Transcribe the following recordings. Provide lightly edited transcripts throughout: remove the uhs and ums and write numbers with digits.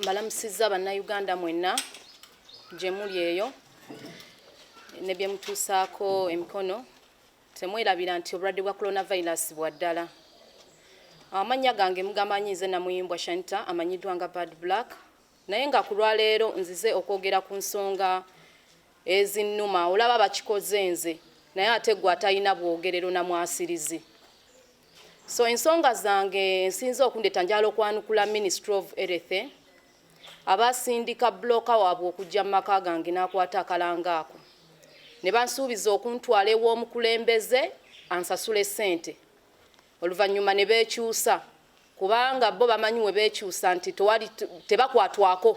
Mbalamusizza bannayuganda mwenna gye muli eyo ne bye mutuusaako emikono temwerabira nti obulwadde bwa coronavirus bwa ddala. Amannya gange mugamanyi nze Namuyimbwa Shanita amanyiddwa nga Bad Black, naye nga ku lwaleero nzize okwogera ku nsonga ezinnuma. Olaba bakikoze nze naye ate gwe atalina bwogerero na mwasirizi. So ensonga zange nsinze okundeeta njala okwanukula Ministry of Health abasindika bloka waabwe okujja mu maka gange n'akwata akalanga ako ne bansuubiza okuntwala ew'omukulembeze ansasule ssente, oluvannyuma ne beekyusa kubanga bo bamanyi we beekyusa nti tebakwatwako.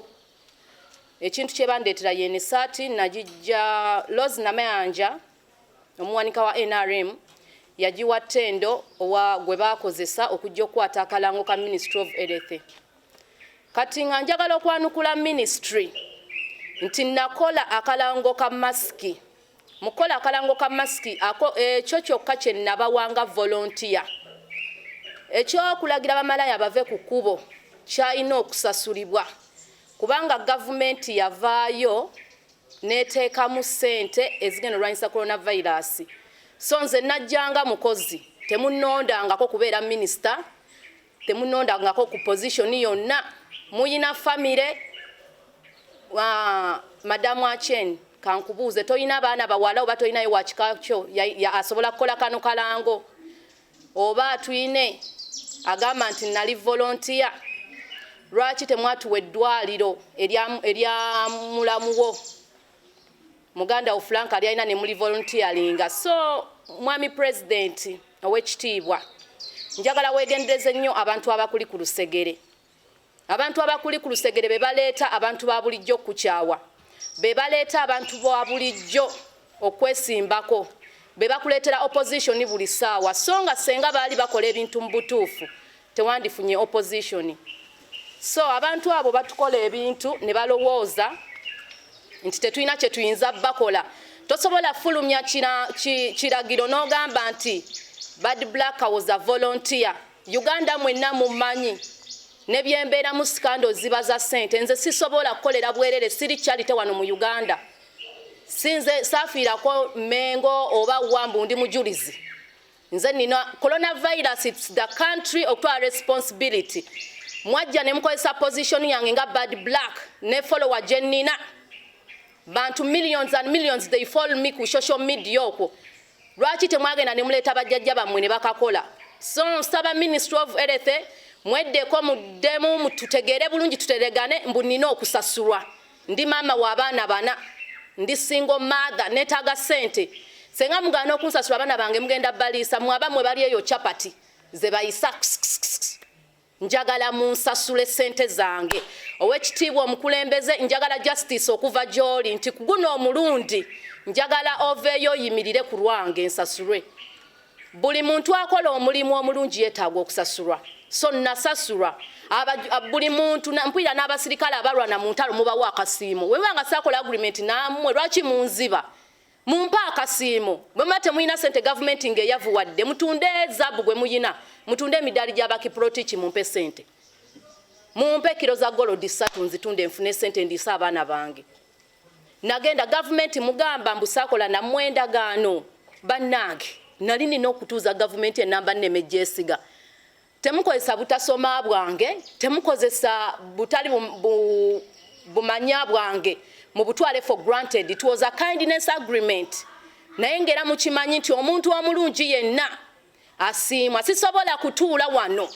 Ekintu kye bandeetera yene essaati nagijja Rose Namayanja omuwanika wa NRM yagiwa ttendo owa gwe baakozesa okujja okukwata akalango ka Ministry of Health. Kati nga njagala okwanukula ministry nti nakola akalango ka masiki. Mukola akalango ka masiki ekyo kyokka kye nabawanga volunteer. Ekyokulagira bamalaya bave ku kkubo kyalina okusasulibwa kubanga gavumenti yavaayo n'eteekamu ssente ezigenda olwanyisa coronavirus. So nze najjanga mukozi temunnondangako kubeera minisita, temunnondangako ku position yonna. Muyina famire Madamu Achen kankubuuze toyina baana bawala oba toyinayo wakikakyo asobola kukola kano kalango oba atuyine agamba nti nali volunteer, lwaki temwatuwa eddwaliro erya mulamuwo muganda wo Frank ali alina ne muli volunteeringa. So mwami president ow'ekitiibwa njagala weegendereze nnyo abantu abakuli ku lusegere. Abantu abakuli ku lusegere be baleeta abantu ba bulijjo okukyawa, be baleeta abantu ba bulijjo okwesimbako, be bakuleetera opposition buli ssaawa. So nga senga baali bakola ebintu mu butuufu tewandifunye opposition. So abantu abo batukola ebintu ne balowooza nti tetulina kye tuyinza bakola. Tosobola fulumya kiragiro n'ogamba nti Bad Black was a volunteer. Uganda mwenna mumanyi nebyembeera mu scandal ziba za ssente. Nze sisobola kukolera bwerere, siri charity wano mu Uganda. Sinze safiirako Mengo oba Wambu ndi mujulizi. Nze nina coronavirus, it's the country okutwala responsibility. Mwajja ne mukozesa position yange nga Bad Black ne follower gye nnina. Bantu millions and millions they follow me ku social media okwo. Lwaki temwagenda ne muleeta bajjajja bammwe ne bakakola? So nsaba Ministry of Health mweddeko muddemu mututegeere bulungi tuteregane mbu nina okusasulwa. Ndi maama w'abaana bana, ndi single mother neetaaga ssente. Senga mugaana okunsasula abaana bange mugenda baliisa mwaba mwe bali eyo chapati ze bayisa. Njagala munsasule ssente zange. Ow'ekitiibwa omukulembeze njagala justice okuva gy'oli nti guno omulundi njagala oveeyo oyimirire ku lwange nsasulwe. Buli muntu akola omulimu omulungi yeetaaga okusasulwa. So nasasulwa buli muntu mpulira n'abasirikale abalwana mu ntalo mubawo akasiimo. Webanga saakola agreement nammwe lwaki munziba? Mumpa akasiimo. Bwe muba temulina ssente gavumenti ng'eyavuwadde mutunde zaabu gwe muyina, mutunde emidaali gy'abakiprotiki mumpe ssente. Mumpe kilo za golodi 3 nzitunde nfune ssente ndiisa abaana bange. Nagenda gavumenti mugamba mbu saakola nammwe endagaano. Bannange nali nina okutuuza gavumenti ennamba nneme gyesiga. Temukozesa butasoma bwange, temukozesa butali bumanya bwange mu butwale for granted. It was a kindness agreement. Naye ngera mukimanyi nti omuntu omulungi yenna asiimwa. Sisobola kutuula wano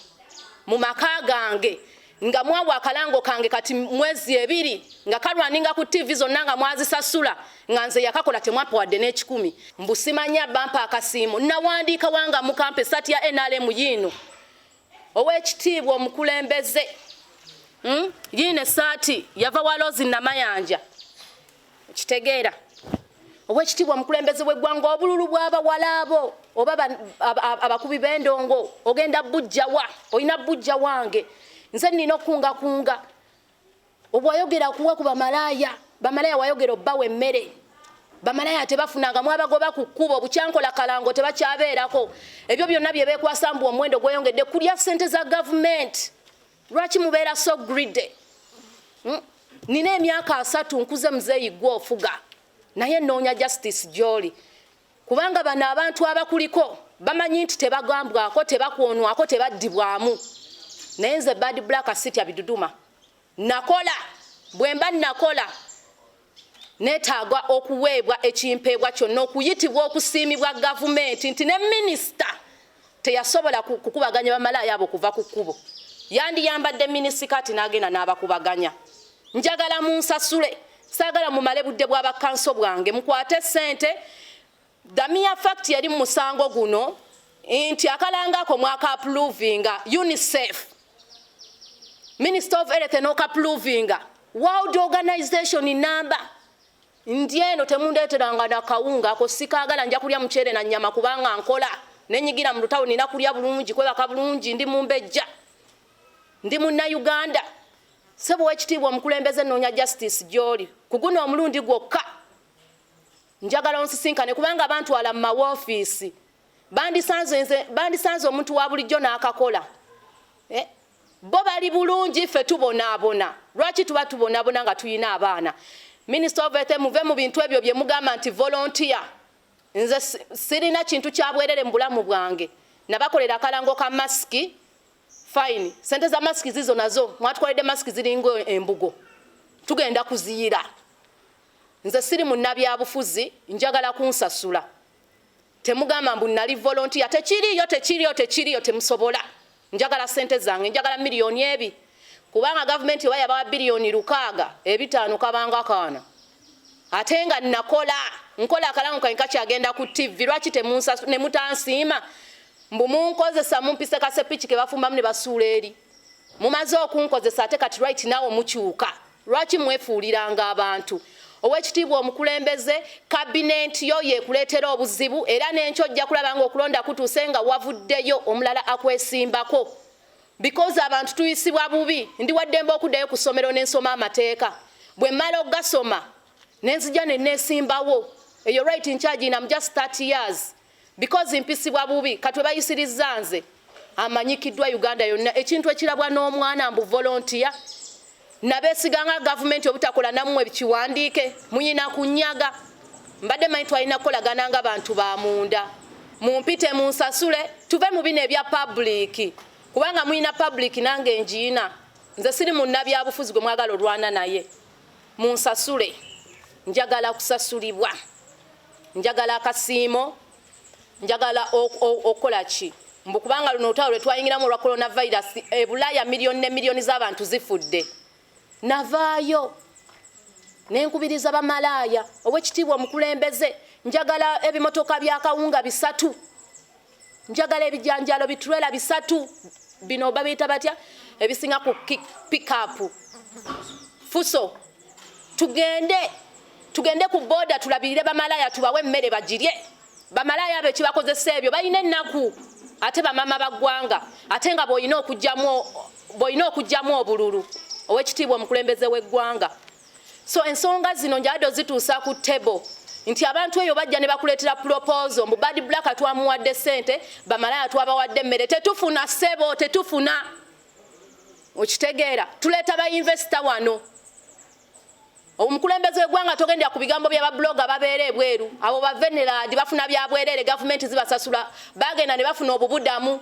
mu maka gange nga mwawa akalango kange kati mwezi 2 nga kalwaninga ku TV zonna nga mwazisasula nga nze yakakola temwapawadde n'ekikumi. Mbu simanya bampa akasiimo. Nawandiika wanga mukampe sati ya NRM yino. Ow'ekitiibwa omukulembeze yine essaati yava wa Rose Namayanja kitegeera. Ow'ekitiibwa omukulembeze w'eggwanga obululu bw'abawala abo oba abakubi b'endongo ogenda bujjawa, olina bujja wange. Nze nina okunga obwayogera kuwa ku bamalaya. Bamalaya wayogera obbawa emmere. Bamalaya tebafunanga mwabagoba ku kkubo bukyankola kalango tebakyabeerako. Ebyo byonna bye beekwasa mbu omwendo gweyongedde kulya ssente za gavumenti. Lwaki mubeera so greedy? nina emyaka 3 nkuze muzeeyi gwe ofuga naye noonya justice gy'oli kubanga bano abantu abakuliko bamanyi nti tebagambwako tebakwonwako tebaddibwamu naye nze Bad Black sitya biduduma nakola bwemba nakola neetaagwa okuweebwa ekimpeebwa kyonna okuyitibwa okusiimibwa gavumenti nti ne minisita teyasobola kukubaganya bamalaaya abo kuva ku kkubo yandiyambadde minisita kati n'agenda n'abakubaganya njagala munsasule saagala mumale budde bw'abakanso bwange mukwate ssente damia fact yali mu musango guno nti akalangako mwaka approvinga UNICEF Minister of Health n'okapprovinga World Organization number ndieno temundeeteranga na kawunga ako sikaagala nja kulya muceere na nnyama kubanga nkola nenyigira mu lutawo nina kulya bulungi kwebaka bulungi ndi mumbejja ndi munna Uganda sebo wekitiibwa omukulembeze noonya justice gy'oli kuguno omulundi gwokka njagala onsisinkane kubanga abantu ala mu mawofiisi bandisanze omuntu wa bulijjo n'akakola bo bali bulungi ffe tubonaabona lwaki tuba tubonaabona nga tuyina abaana Minister of Health muve mu bintu ebyo bye mugamba nti volunteer nze sirina kintu kya bwerere mu bulamu bwange nabakolera akalango ka masiki fine sente za masiki zizo nazo mwatukoledde masiki ziringo embugo tugenda kuziyira nze siri munnabyabufuzi njagala kunsasula temugamba mbu nali volunteer tekiriyo temusobola njagala sente zange njagala miliyoni ebi kubanga government waya ba biliyoni 605 kabanga kana atenga nkola akalango kanka kyagenda ku TV lwaki ne mutansiima mbu munkozesa mumpise kasepiki ke bafumba mune basuula eri mumaze okunkozesa ate kati right now mukyuka lwaki mwefuuliranga abantu owekitiibwa omukulembeze cabinet yo yekuleetera obuzibu era n'enkyo ojja kulabanga okulonda kutuuse nga wavuddeyo omulala akwesimbako because abantu tuyisibwa bubi ndi waddembe okuddayo ku ssomero n'ensoma amateeka bwe mmala ogasoma nenzija ne neesimbawo eyo right in charge in just 30 years because mpisibwa bubi katwe bayisirizza nze amanyikiddwa Uganda yonna ekintu ekirabwa n'omwana mbu volunteer nabesiganga government obutakola namwe ebikiwandiike muyina kunyaga mbadde manyi twalina kukolagana nga bantu ba munda mumpite munsasule tuve mu bino ebya public kubanga muyina public nange njiina nze siri munnabyabufuzi gwe mwagala olwana naye munsasule njagala kusasulibwa njagala akasiimo njagala okola ki mbu kubanga luno olutalo lwe twayingiramu olwa coronavirus ebulaya miliyoni ne miliyoni z'abantu zifudde navaayo nenkubiriza bamalaaya owekitiibwa omukulembeze njagala ebimotoka byakawunga 3 njagala ebijanjalo biturela 3 bino babiyita batya ebisinga ku pick-up fuso tugende ku boda tulabirire bamalaaya tubawe emmere bagirye bamalaaya abe kibakozesa ebyo balina ennaku ate bamama baggwanga ate nga boyina okujjamu obululu owekitiibwa omukulembeze w'eggwanga so ensonga zino njado zituusa ku table nti abantu eyo bajja ne bakuleetera proposal mu Bad Black twamuwadde ssente bamalaaya twabawadde emmere tetufuna ssebo tetufuna okitegeera tuleeta bayinvesita wano omukulembeze w'eggwanga togendera ku bigambo by'ababloga babeera ebweru abo baveneradi bafuna byabwerere gavumenti zibasasula bagenda ne bafuna obubudamu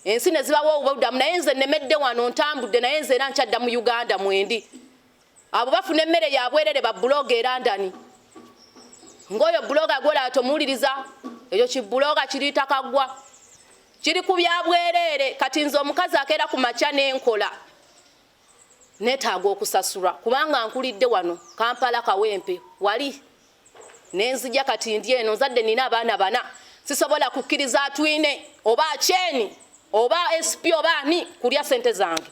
ensi ne zibawa obubudamu naye nze nemedde wano ntambudde naye nze era nkyadda mu Uganda mwendi abo bafuna emmere yabwerere babloga e London ngoyo bloga gola tomuwuliriza ekyo kibuloga kiriyita kaggwa kiri ku byabwerere kati nze omukazi akeera ku makya n'enkola neetaaga okusasulwa kubanga nkulidde wano Kampala Kawempe wali nenzija kati ndi eno nzadde nina abaana 4 sisobola kukkiriza atwine oba acheni oba SP oba ani kulya sente zange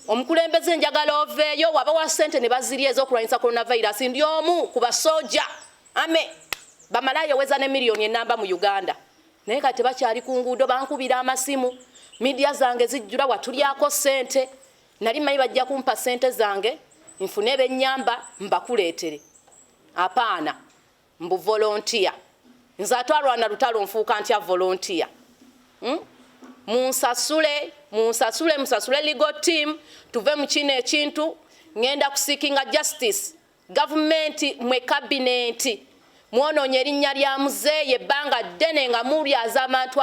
omukulembeze njagala oveeyo waba wa sente ne bazirya ez'okulwanyisa coronavirus ndi omu ku basoja ame bamalaaya weza ne miliyoni enamba mu Uganda naye kati bakyali ku nguudo bankubira amasimu media zange zijjula watulyako sente nali manyi bajja kumpa sente zange nfune ebennyamba mbakuleetere apaana mbu volunteer nze atwalwana lutalo nfuuka ntya volunteer munsasule legal team tuve mu kino ekintu ngenda kusikinga justice government mwe cabinet mwonoonye erinnya lya muzeeyi ebbanga ddene nga mulyaza abantu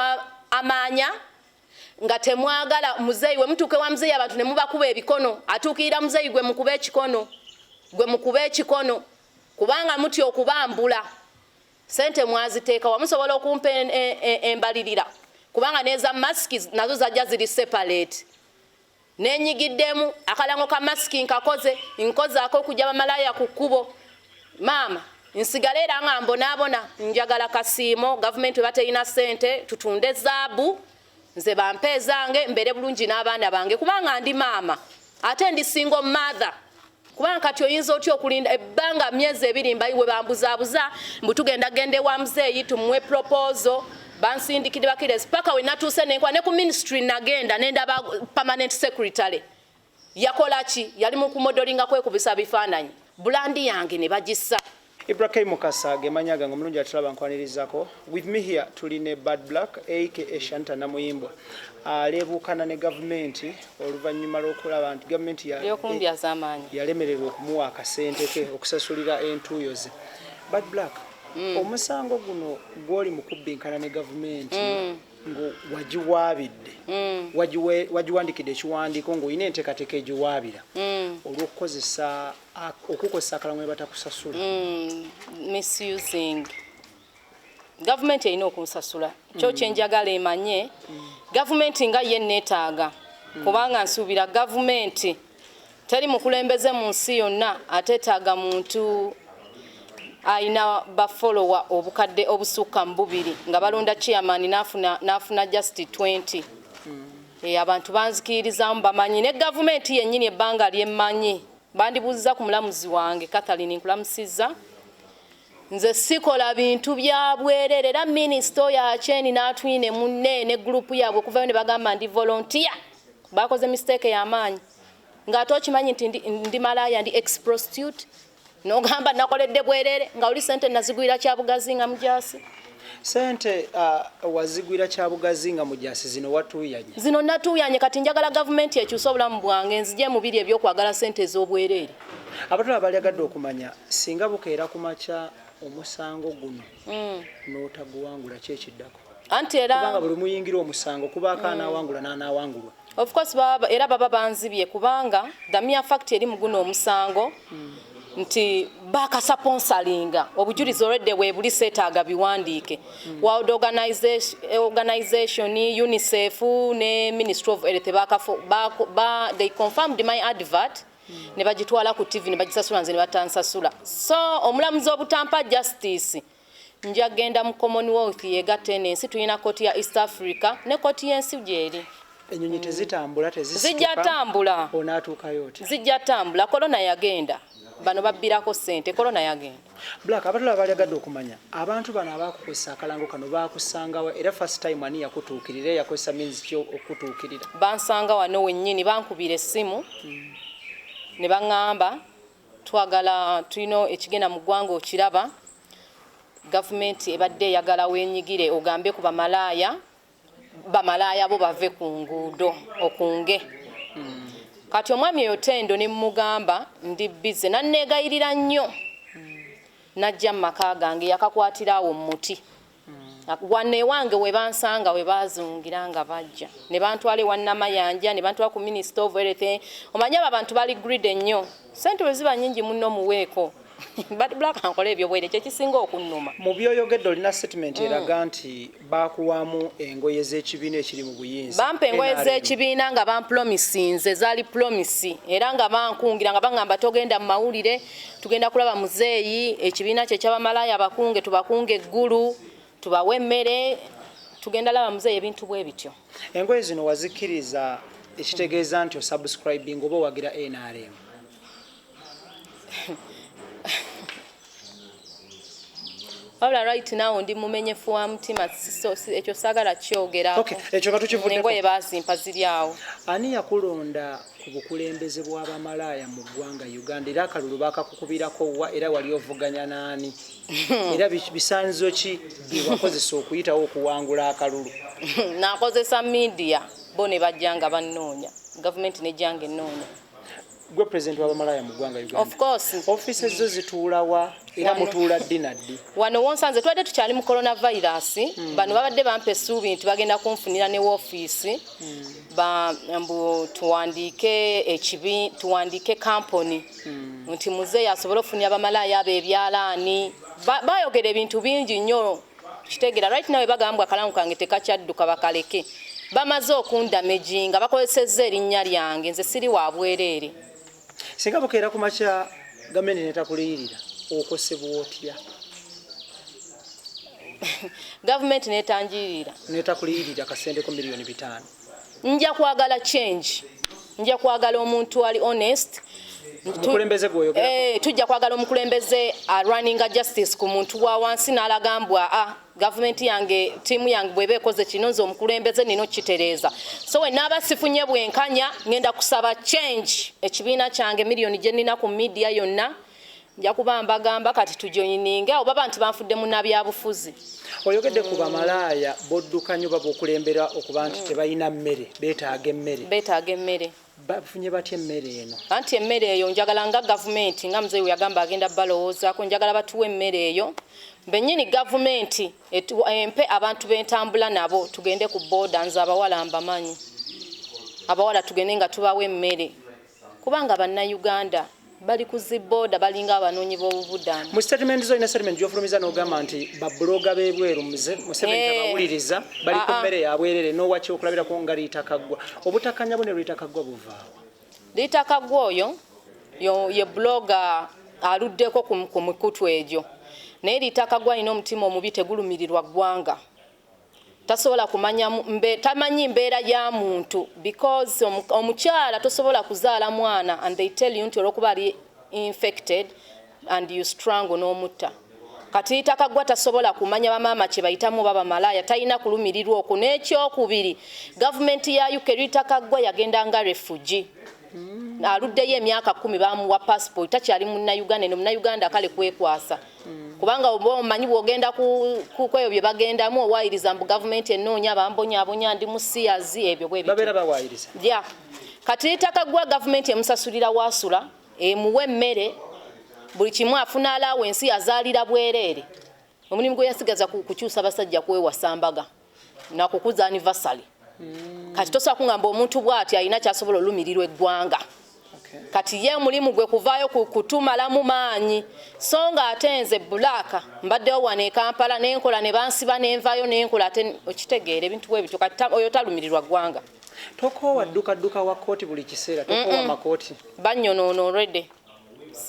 amaanya nga temwagala muzeeyi we mutuuke wa muzeeyi abantu ne mubakuba ebikono atuukirira muzeeyi gwe mukuba ekikono kubanga mutya okubambula sente mwaziteeka wamusobola okumpa embalirira kubanga neza masiki nazo zajja ziri separate nenyigiddemu akalango ka masiki nkozaako okujja bamalaya ku kkubo maama nsigala era nga mbonaabona njagala kasiimo gavumenti bateyina sente tutunde zaabu nze bampe ezange mbere bulungi n'abaana bange kubanga ndi maama ate ndi single mother kubanga kati oyinza otya okulinda ebbanga myezi 2 mbayiwe bambuzaabuza mbutugenda gende wa muzeeyi tumuwe proposal bansindikire bakires paka we natuuse nenkwa ne ku ministry nagenda nenda ba permanent secretary yakola ki yali mu kumodelinga kwekubisa bifaananyi bulandi yange ne bagissa Ibrahim Mukasa gemanyaga ngo mulungi atulaba nkwanirizako with me here tuline Bad Black aka Shanta Namuyimbwa alebukana ne government oluvanyuma lw'okulaba nti government yokumbya z'amaanyi yalemererwa okumuwa akasente ke okusasulira entuuyo ze. Bad Black omusango guno gwoli mu kubbinkana ne government ngo wagiwaabidde wagiwandikidde ekiwandiiko ng'olina enteekateeka egiwaabira olw'okukozesa akalango ne batakusasula misusing government erina okunsasula kyo kyenjagala emanye government nga ye neetaaga kubanga nsuubira government teri mukulembeze mu nsi yonna ateetaaga muntu aina bafollower obukadde obusukka mbubiri nga balonda chairman nafuna just 20 abantu banzikirizamu bamanyi ne government yennyini ebbanga lyemmanyi bandibuuziza ku mulamuzi wange Catherine nkulamusiza nze sikola bintu bya bwerere era minister ya cheni n'atwine munne ne group yabwe kuvayo ne bagamba ndi volunteer bakoze mistake ya maanyi nga atokimanyi nti ndi malaya ndi ex-prostitute nogamba nakoledde bwerere nga oli sente nazigwira kyabugazi nga mujasi sente wazigwira kyabugazi nga mujasi zino watuyanye zino natuyanye kati njagala government ekyusa obulamu bwange nzije mubiri ebyokwagala sente ez'obwerere abatula bali agadde okumanya singa bukeera kumaca omusango guno n'otaguwangula kyekiddako anti era kubanga buli muyingira omusango kuba akaana awangula n'anaawangulwa of course era baba banzibye kubanga the mere fact eri mu guno omusango nti baka sponsoringa obujulizi already we buli setaaga biwandiike World Organization UNICEF ne Ministry of Health they confirmed my advert ne bagitwala ku TV ne bagisasula nze ne batansasula so omulamuzi obutampa justice njagenda mu Commonwealth yegatte n'ensi tulina koti ya East Africa ne koti y'ensi gyeri enyonyi tezitambula zijja tambula onaatuukayo oti zijja tambula corona yagenda bano babbirako sente corona yagenda Black abatula bali agadde okumanya abantu bano abakukozesa akalango kano bakusangawa era first time ani yakutuukirira yakozesa means kyo okutuukirira bansanga wano wennyini bankubira essimu ne baŋŋamba twagala tulina ekigenda mu ggwanga okiraba gavumenti ebadde eyagala wenyigire ogambe ku bamalaaya bo bave ku nguudo okunge kati omwami eyo Tendo ne mugamba ndi bize nanneegayirira nnyo najja mu maka gange yakakwatirawo muti wanne wange we bansanga we bazungira nga bajja ne bantwale wannamayanja ne bantwala ku Minister of Health omanya abantu bali greedy nnyo sente we ziba nnyingi munno muweeko Bad Black ankola ebyo bwere kyekisinga okunnuma mu byoyogedde olina statement eraga nti bakuwamu engoye z'ekibiina ekiri mu buyinza bampa engoye z'ekibiina nga bampromisinze zaali promisi era nga bankungira nga baŋŋamba togenda mu mawulire tugenda kulaba muzeeyi ekibiina kye ky'abamalaaya abakunge tubakunge eggulu tubawe emmere tugenda laba muzeeyi ebintu bwe bityo engoye zino wazikkiriza ekitegeeza nti osubscribing oba owagira NRM Wabula right now ndi mumenyefu wa mutima ekyo sagala kyogera okay ekyo katukivuddeko nengoye bazimpa ziri awo ani yakulonda ku bukulembeze bw'abamalaaya mu ggwanga Uganda era akalulu bakakukubirako wa era wali ovuganya naani era bisanzo ki byewakozesa okuyitawo okuwangula akalulu nakozesa media bo ne bajjanga bannoonya gavumenti nejjanga ennoonya gwe president wa bamalaya mu ggwanga Uganda. Of course. Offices zo zituula wa era mutuula ddi na ddi? Wano wonsanze twadde tukyali mu coronavirus bano babadde bampa essuubi nti bagenda kunfunira ne woofiisi mbu tuwandiike company nti muzeeyi asobole okufunira bamalaya abo ebyalaani bayogera ebintu bingi nnyo kitegeera right now bagamba akalamu kange tekakyadduka bakaleke bamaze okundamejinga bakozesezza erinnya lyange nze siri wa bwereere. Singa bukeera ku makya gavumenti netakuliyirira okosebwa otya? Gavumenti netanjirira netakuliyirira kasente ku miliyoni 5. Nja kwagala change, nja kwagala omuntu ali honest. Mukulembeze gwoyogera tujja kwagala omukulembeze running justice ku muntu wa wansi n'alagambwa government yange tiimu yange bwebe ekoze kino nze omukulembeze nino kitereeza so we naba sifunye bwenkanya ngenda kusaba change ekibiina kyange miliyoni gye nnina ku media yonna nja kuba mbagamba kati tujoyininga oba bantu banfudde mu nabyabufuzi. Oyogedde ku bamalaya boddukanye oba bokulembera okuba nti tebalina mmere beetaaga emmere bafunye batya emmere eno? Anti emmere eyo njagala nga gavumenti nga muzeeyi yagamba agenda balowoozaako njagala batuwa emmere eyo bennyini gavumenti empe abantu b'entambula nabo tugende ku booda nze abawala mbamanyi abawala tugende nga tubawa emmere kubanga bannayuganda bali ku zibooda balinga abanoonyi b'obubudamu. Mu statement zo ina statement gy'ofulumiza n'ogamba nti babloga b'ebweru Museveni tabawuliriza bali ku mmere yabwerere n'owaki okulabirako nga liitakaggwa obutakanya bune liitakaggwa buvaawa? Liitakaggwa oyo ye bloga aluddeko ku mikutu egyo naye liitakaggwa alina omutima omubi tegulumirirwa ggwanga tasobola kumanya tamanyi mbeera ya muntu because omukyala tosobola kuzaala mwana and they tell you nti olwokuba ali infected and you strangle n'omutta kati liitakaggwa tasobola kumanya bamaama kye bayitamu baba malaya talina kulumirirwa okwo. N'ekyokubiri gavumenti ya UK liitakaggwa yagenda nga refugee aluddeyo emyaka 10 bamuwa passport takyali munnayuganda eno munnayuganda kale kwekwasa kubanga omanyi bwogenda kweyo bye bagendamu owayiriza mbu gavumenti ennoonya bambonyaabonya ndi musiyazi ebyo bwe babeera bawayiriza kati liitakaggwa gavumenti emusasulira waasula emuwa emmere buli kimu afuna alawensi azaalira bwereere omulimu gwe yasigaza kukyusa basajja kwewasa mbaga nakukuza anniversary kati tosobola kungamba omuntu bw'ati alina kyasobola olumirirwa eggwanga kati ye mulimu gwe kuvaayo kutumalamu maanyi so nga ate nze Black mbaddewo wano e Kampala nenkola ne bansiba nenvayo nenkola ate okitegeera ebintu bwe bityo kati oyo talumirirwa ggwanga. Tokoowa dduka wa kooti buli kiseera tokoowa makooti bannyonoona already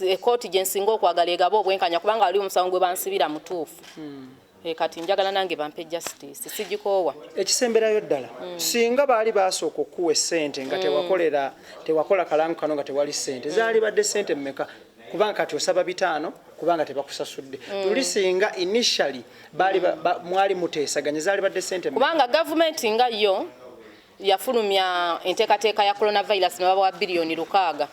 ekooti gye nsinga okwagala egaba obwenkanya kubanga wali omusango gwe bansibira mutuufu kati njagala nange bampe justice sigikoowa ekisemberayo ddala singa baali basooka okuwa essente nga tewakola kalangu kano nga tewali ssente zaali badde ssente mmeka kubanga kati osaba 5 kubanga tebakusasudde tuli singa initially baali mwali muteesaganye zaali badde ssente kubanga gavumenti nga yo yafulumya enteekateeka ya coronavirus ne babawa biliyoni 600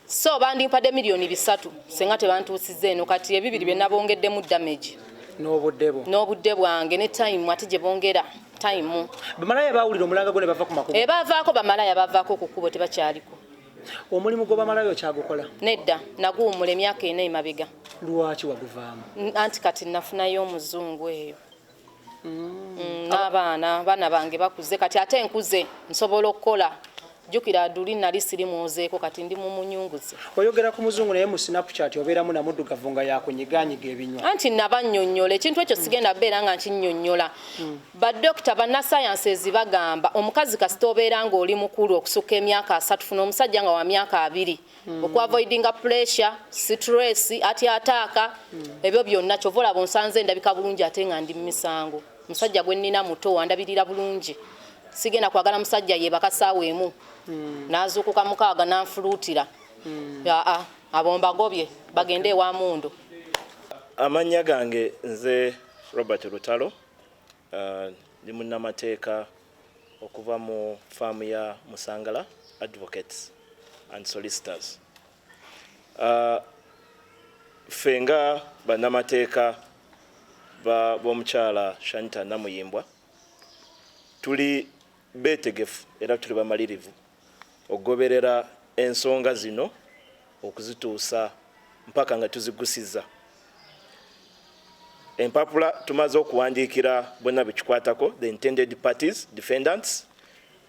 so bandimpadde miliyoni 3 senga tebantuusizza eno kati ebibiri bye nabongeddemu damage n'obudde bwange ne time ate gye bongera time. Bamalaya baawulira omulanga gwo ne bava ku makubo bavaako bamalaya bavaako ku kkubo tebakyaliko. Omulimu gw'abamalaya okyagukola? Nedda naguwumula emyaka 4 emabega. Lwaki waguvaamu? Anti kati nafunayo omuzungu eyo n'abaana bange bakuze kati ate nkuze nsobola okukola jukira aduli nali sirimwozeeko kati ndi mu munyunguzi. Oyogera ku muzungu naye mu Snapchat obeeramu na muddugavu nga yakunyiganyiga ebinywa. Anti nabannyonnyola ekintu ekyo sigenda beera nga nkinnyonnyola. Badokita bannasayanses bagamba omukazi kasita obeera ng'oli mukulu okusukka emyaka 3 funa omusajja nga wa myaka 2 okuavoidinga pressure stress ataaka ebyo byonna kyova olaba onsanze ndabika bulungi ate nga ndi mu misango. Musajja gwe nnina muto wandabirira bulungi sigenda kwagala musajja yebaka ssaawa emu n'azuukuka mukaaga n'anfuluutira abo mbagobye bagende ewa Mundo. Amannya gange nze Robert Lutalo ndi munnamateeka okuva mu faamu ya Musangala Advocates and Solicitors. Ffe nga bannamateeka b'omukyala Shanita Namuyimbwa tuli beetegefu era tuli bamalirivu okugoberera ensonga zino okuzituusa mpaka nga tuzigusiza. Empapula tumaze okuwandiikira bonna bekikwatako, the intended parties, defendants,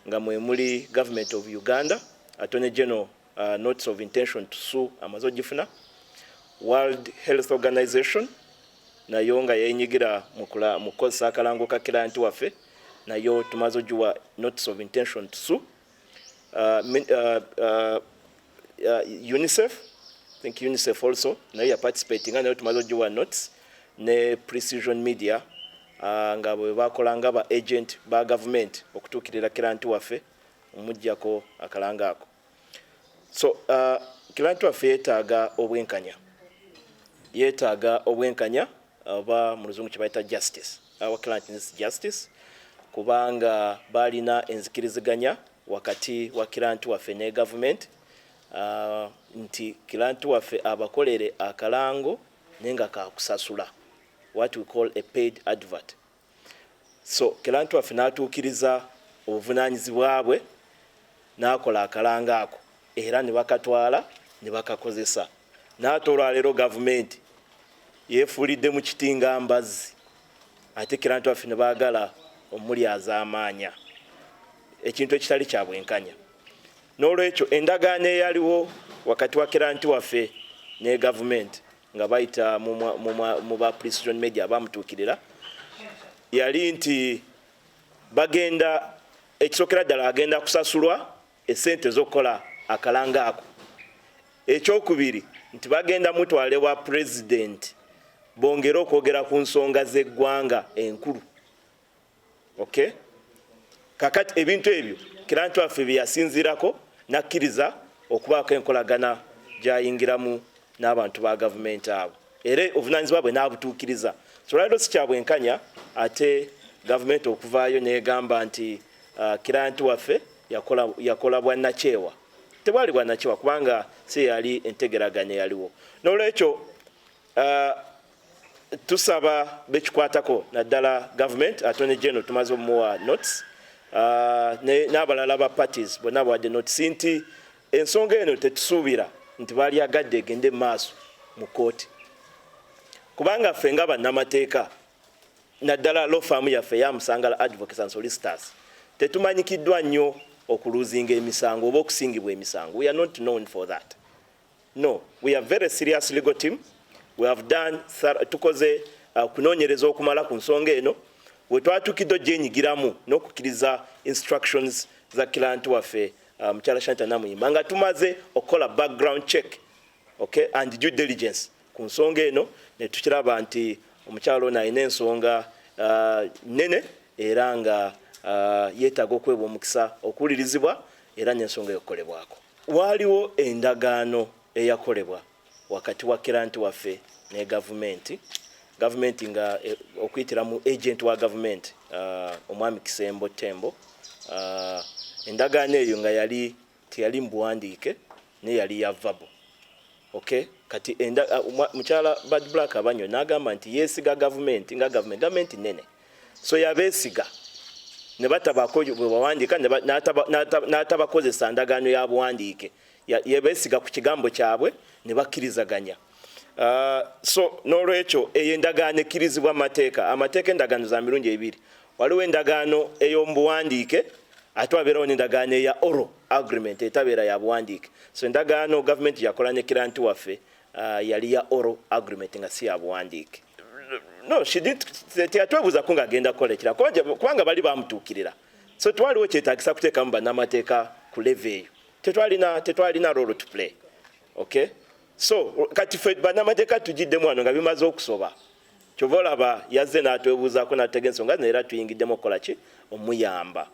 nga mwe muli Government of Uganda, Attorney General notice of intention to sue amaze ogifuna, World Health Organization nayo nga yenyigira mu kukozesa akalango ka client waffe, nayo tumaze ogiwa notice of intention to sue. UNICEF, I think UNICEF also nayo ya participating, nayo tumaze ogiwa notice, ne Precision Media nga bwe bakolanga ba agent ba government okutuukirira client waffe omujjako akalanga ako. So client waffe yeetaaga obwenkanya oba mu luzungu kye justice. Our client needs justice kubanga balina enzikiriziganya wakati wa client waffe ne government nti client waffe abakolere akalango nenga kakusasula, what we call a paid advert. So client waffe n'atuukiriza obuvunaanyizibwa bwe n'akola akalanga ako era ne bakatwala ne bakakozesa, n'atolwa leero government yeefuulidde mu kitinga mbazzi ate client waffe ne baagala omulyaza amaanya, ekintu ekitali kya bwenkanya. N'olwekyo endagaano eyaliwo wakati wa client waffe ne government nga bayita mu ba Precision Media bamutuukirira yali nti bagenda ekisookera ddala agenda kusasulwa essente z'okukola akalanga ako. Ekyokubiri nti bagenda mutwale wa president bongere okwogera ku nsonga z'eggwanga enkulu. Okay? Kakati ebintu ebyo client waffe bye yasinziirako nakkiriza okubaako enkolagana gy'ayingiramu n'abantu ba government abo, era obuvunaanyizibwa bwe n'abutuukiriza. So lero si kya bwenkanya ate government okuvaayo n'egamba nti client waffe yakola bwannakyewa. Tebwali bwannakyewa kubanga si yali entegeraganya yaliwo. N'olwekyo tusaba bekikwatako naddala government, Attorney General tumaze omuwa notice n'abalala ba parties bonna bawadde notice nti ensonga eno tetusuubira nti baali agadde egende maaso mu kooti kubanga ffe nga bannamateeka naddala law firm yaffe ya Musangala Advocates and Solicitors tetumanyikiddwa nnyo okuluzinga emisango oba okusingibwa emisango. We are not known for that. No, we are very serious legal team. We have done tukoze kunoonyereza okumala ku nsonga eno we twatuukidde ogyenyigiramu n'okukkiriza instructions za client waffe Mukyala Shanta Namuyimba nga tumaze okukola background check, okay, and due diligence ku nsonga eno ne tukiraba nti omukyalo ono alina ensonga nene era nga yeetaaga okwebwa omukisa okuwulirizibwa era n'ensonga y'okukolebwako. Waaliwo endagaano eyakolebwa wakati wa client waffe ne gavumenti nga okuyitira mu agent wa government omwami Kisembo Tembo. Endagaano eyo nga teyali mbuwandiike ne yali ya verbal. Okay, kati mukyala Bad Black Abanyo n'agamba nti yeesiga gavumenti nga gavumenti nene, so yabeesiga ne batabaako bwe bawandiika n'atabakozesa ndagaano ya buwandiike, yabeesiga ku kigambo kyabwe ne bakkirizaganya. So n'olwekyo eyo endagaano ekkirizibwa amateeka endagaano za mirundi ebiri. Waliwo endagaano ey'omubuwandiike ate wabeerawo n'endagaano eya oral agreement etabeera ya buwandiike. So endagaano gavumenti yakola ne client waffe yali ya oral agreement nga si ya buwandiike. No, teyatwebuuzako ng'agenda kukola ekira kubanga bali bamutuukirira. So twaliwo kyetaagisa kuteekamu bannamateeka ku level eyo. Tetwalina role to play. Okay? So kati ffe bannamateeka tugiddemu wano nga bimaze okusoba. Kyova olaba yazze n'atwebuuzaako n'atega ensonga era tuyingiddemu okukola ki? Omuyamba.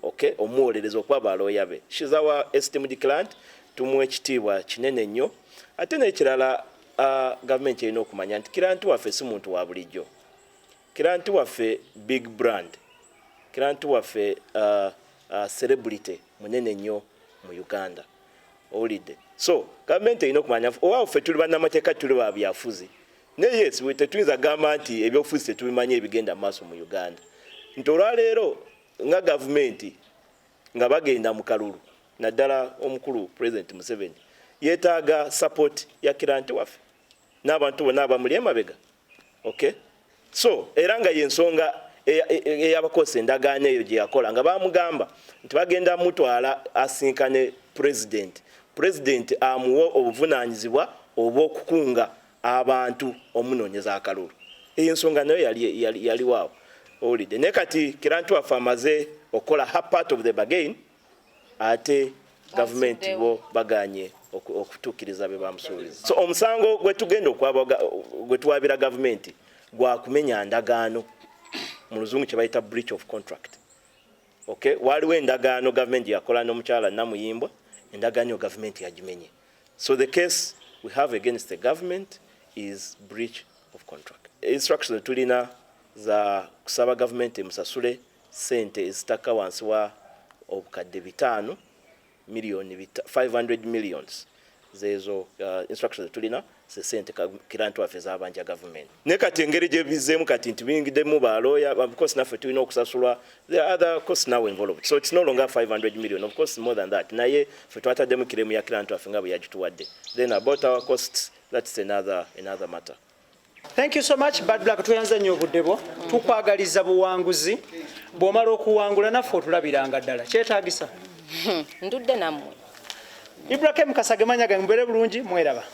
Okay, omuwolereza okuba balooya be. She's our esteemed client, tumuwa ekitiibwa kinene nnyo. Ate n'ekirala gavumenti erina okumanya nti client waffe si muntu wa bulijjo. Client waffe big brand. Client waffe celebrity munene nnyo mu Uganda. Owulidde. So gavumenti erina okumanya owa ffe tuli bannamateeka tuli ba byafuzi. Ne yes, tetuyinza gamba nti ebyobufuzi tetubimanyi ebigenda maaso mu Uganda. Nti olwaleero nga gavumenti nga bagenda mu kalulu naddala omukulu President Museveni yeetaaga support ya kiranti waffe n'abantu bonna abamuli emabega. Okay, so era nga yensonga eyabakosa endagaano eyo gye yakola nga bamugamba nti bagenda mutwala asinkane president amuwa obuvunaanyizibwa obw'okukunga abantu omunoonyeza akalulu. Eyo ensonga nayo yaliwaawo owulidde naye kati kiranti waffe amaze okola her part of the bargain ate gavumenti bo baganye okutuukiriza be bamusuubiza. So omusango gwe tuwaabira gavumenti gwa kumenya ndagaano mu luzungu kye bayita breach of contract. Okay, waliwo endagaano gavumenti yakola n'omukyala Namuyimbwa, endagaano gavumenti yagimenye. So the case we have against the government is breach of contract. Instructions tulina za kusaba government emusasule sente ezitaka wansi wa obukadde 5 million 500 millions zezo instructions tulina se sente kiranti waffe z'abanja government. Ne kati engeri gye bizeemu kati nti bingiddemu ba lawyer, of course naffe tulina okusasulwa, there are other costs now involved, so it's no longer 500 million, of course more than that. Naye ffe twataddemu kiremu ya kiranti waffe nga bwe yagituwadde. Then about our costs, that's another matter. Thank you so much Bad Black, tuyanza nnyo obudde bwo, tukwagaliza buwanguzi, bw'omala okuwangula naffe otulabiranga ddala kyetaagisa. Ndudde nammwe. Ibrahim Kasage Manyaga, mubere bulungi, mweraba.